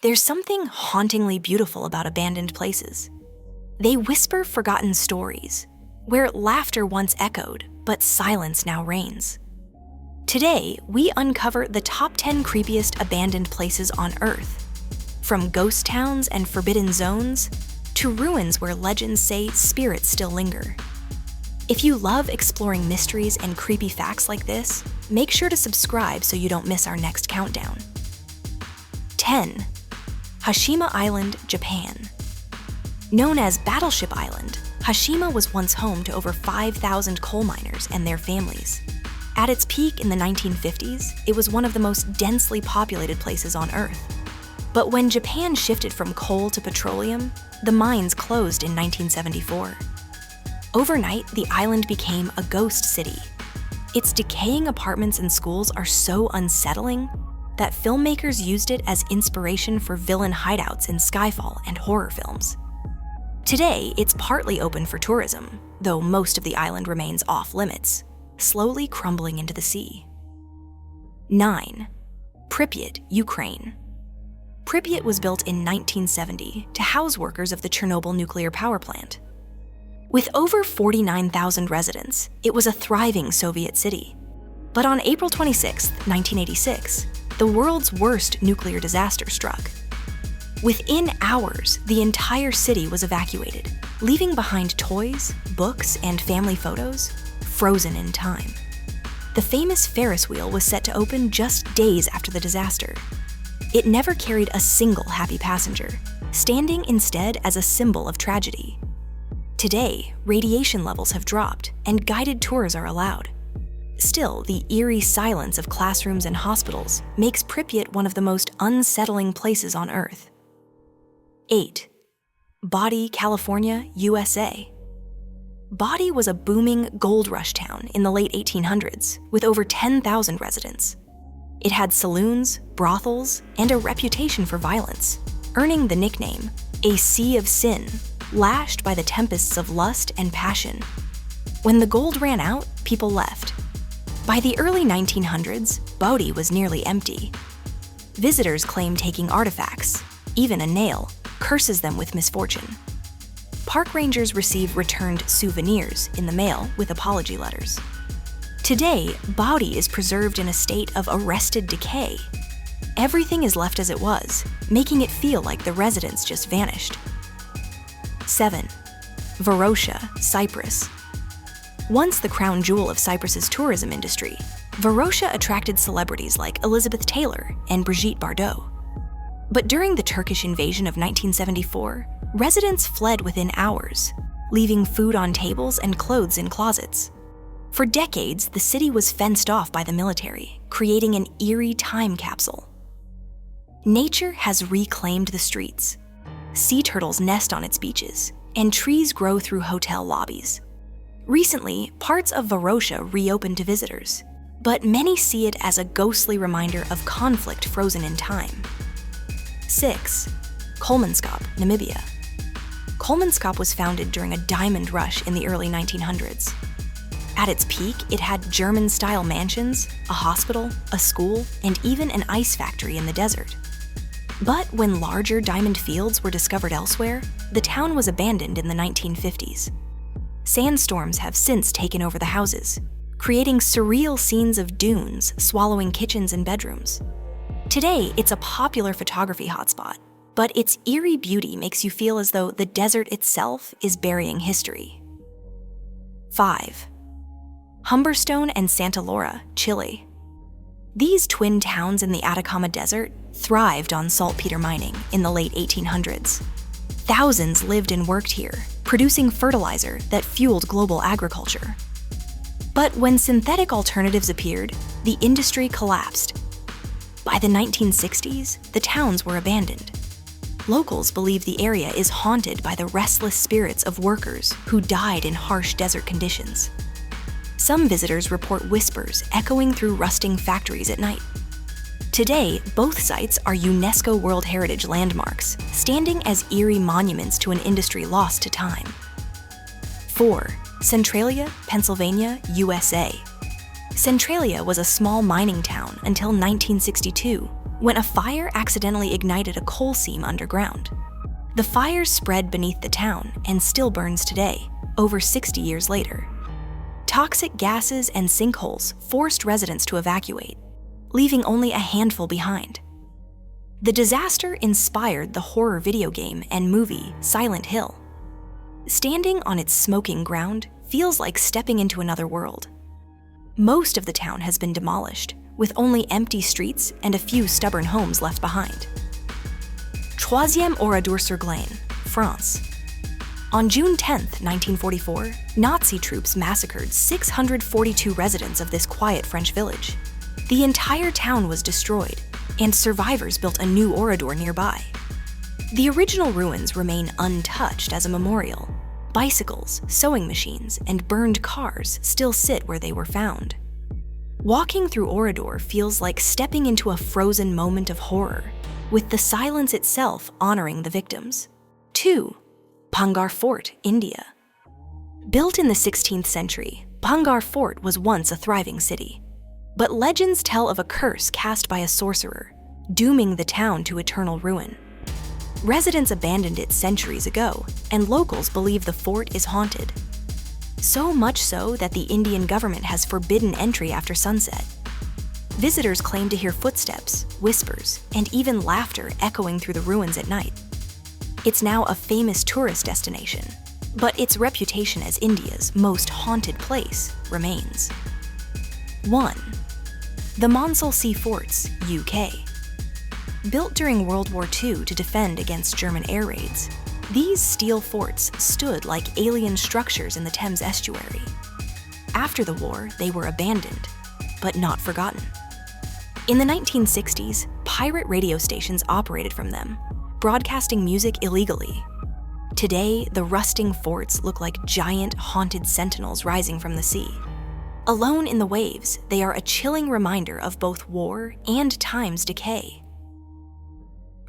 There's something hauntingly beautiful about abandoned places. They whisper forgotten stories, where laughter once echoed, but silence now reigns. Today, we uncover the top 10 creepiest abandoned places on Earth, from ghost towns and forbidden zones to ruins where legends say spirits still linger. If you love exploring mysteries and creepy facts like this, make sure to subscribe so you don't miss our next countdown. 10. Hashima Island, Japan. Known as Battleship Island, Hashima was once home to over 5,000 coal miners and their families. At its peak in the 1950s, it was one of the most densely populated places on Earth. But when Japan shifted from coal to petroleum, the mines closed in 1974. Overnight, the island became a ghost city. Its decaying apartments and schools are so unsettling that filmmakers used it as inspiration for villain hideouts in Skyfall and horror films. Today, it's partly open for tourism, though most of the island remains off-limits, slowly crumbling into the sea. 9. Pripyat, Ukraine. Pripyat was built in 1970 to house workers of the Chernobyl nuclear power plant. With over 49,000 residents, it was a thriving Soviet city. But on April 26, 1986, the world's worst nuclear disaster struck. Within hours, the entire city was evacuated, leaving behind toys, books, and family photos frozen in time. The famous Ferris wheel was set to open just days after the disaster. It never carried a single happy passenger, standing instead as a symbol of tragedy. Today, radiation levels have dropped and guided tours are allowed. Still, the eerie silence of classrooms and hospitals makes Pripyat one of the most unsettling places on Earth. 8. Bodie, California, USA. Bodie was a booming gold rush town in the late 1800s with over 10,000 residents. It had saloons, brothels, and a reputation for violence, earning the nickname, a sea of sin, lashed by the tempests of lust and passion. When the gold ran out, people left. By the early 1900s, Bodie was nearly empty. Visitors claim taking artifacts, even a nail, curses them with misfortune. Park rangers receive returned souvenirs in the mail with apology letters. Today, Bodie is preserved in a state of arrested decay. Everything is left as it was, making it feel like the residents just vanished. 7. Varosha, Cyprus. Once the crown jewel of Cyprus's tourism industry, Varosha attracted celebrities like Elizabeth Taylor and Brigitte Bardot. But during the Turkish invasion of 1974, residents fled within hours, leaving food on tables and clothes in closets. For decades, the city was fenced off by the military, creating an eerie time capsule. Nature has reclaimed the streets. Sea turtles nest on its beaches, and trees grow through hotel lobbies. Recently, parts of Varosha reopened to visitors, but many see it as a ghostly reminder of conflict frozen in time. 6. Kolmanskop, Namibia. Kolmanskop was founded during a diamond rush in the early 1900s. At its peak, it had German-style mansions, a hospital, a school, and even an ice factory in the desert. But when larger diamond fields were discovered elsewhere, the town was abandoned in the 1950s. Sandstorms have since taken over the houses, creating surreal scenes of dunes swallowing kitchens and bedrooms. Today, it's a popular photography hotspot, but its eerie beauty makes you feel as though the desert itself is burying history. 5. Humberstone and Santa Laura, Chile. These twin towns in the Atacama Desert thrived on saltpeter mining in the late 1800s. Thousands lived and worked here, producing fertilizer that fueled global agriculture. But when synthetic alternatives appeared, the industry collapsed. By the 1960s, the towns were abandoned. Locals believe the area is haunted by the restless spirits of workers who died in harsh desert conditions. Some visitors report whispers echoing through rusting factories at night. Today, both sites are UNESCO World Heritage landmarks, standing as eerie monuments to an industry lost to time. 4. Centralia, Pennsylvania, USA. Centralia was a small mining town until 1962, when a fire accidentally ignited a coal seam underground. The fire spread beneath the town and still burns today, over 60 years later. Toxic gases and sinkholes forced residents to evacuate, leaving only a handful behind. The disaster inspired the horror video game and movie Silent Hill. Standing on its smoking ground feels like stepping into another world. Most of the town has been demolished, with only empty streets and a few stubborn homes left behind. Troisième Oradour-sur-Glane, France. On June 10, 1944, Nazi troops massacred 642 residents of this quiet French village. The entire town was destroyed, and survivors built a new Oradour nearby. The original ruins remain untouched as a memorial. Bicycles, sewing machines, and burned cars still sit where they were found. Walking through Oradour feels like stepping into a frozen moment of horror, with the silence itself honoring the victims. 2. Bhangarh Fort, India. Built in the 16th century, Bhangarh Fort was once a thriving city. But legends tell of a curse cast by a sorcerer, dooming the town to eternal ruin. Residents abandoned it centuries ago, and locals believe the fort is haunted. So much so that the Indian government has forbidden entry after sunset. Visitors claim to hear footsteps, whispers, and even laughter echoing through the ruins at night. It's now a famous tourist destination, but its reputation as India's most haunted place remains. 1. The Maunsell Sea Forts, UK. Built during World War II to defend against German air raids, these steel forts stood like alien structures in the Thames estuary. After the war, they were abandoned, but not forgotten. In the 1960s, pirate radio stations operated from them, broadcasting music illegally. Today, the rusting forts look like giant, haunted sentinels rising from the sea. Alone in the waves, they are a chilling reminder of both war and time's decay.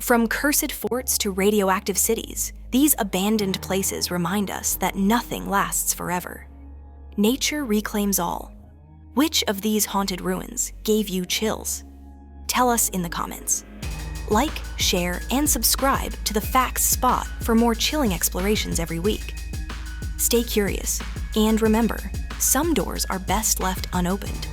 From cursed forts to radioactive cities, these abandoned places remind us that nothing lasts forever. Nature reclaims all. Which of these haunted ruins gave you chills? Tell us in the comments. Like, share, and subscribe to the Facts Spot for more chilling explorations every week. Stay curious, and remember, some doors are best left unopened.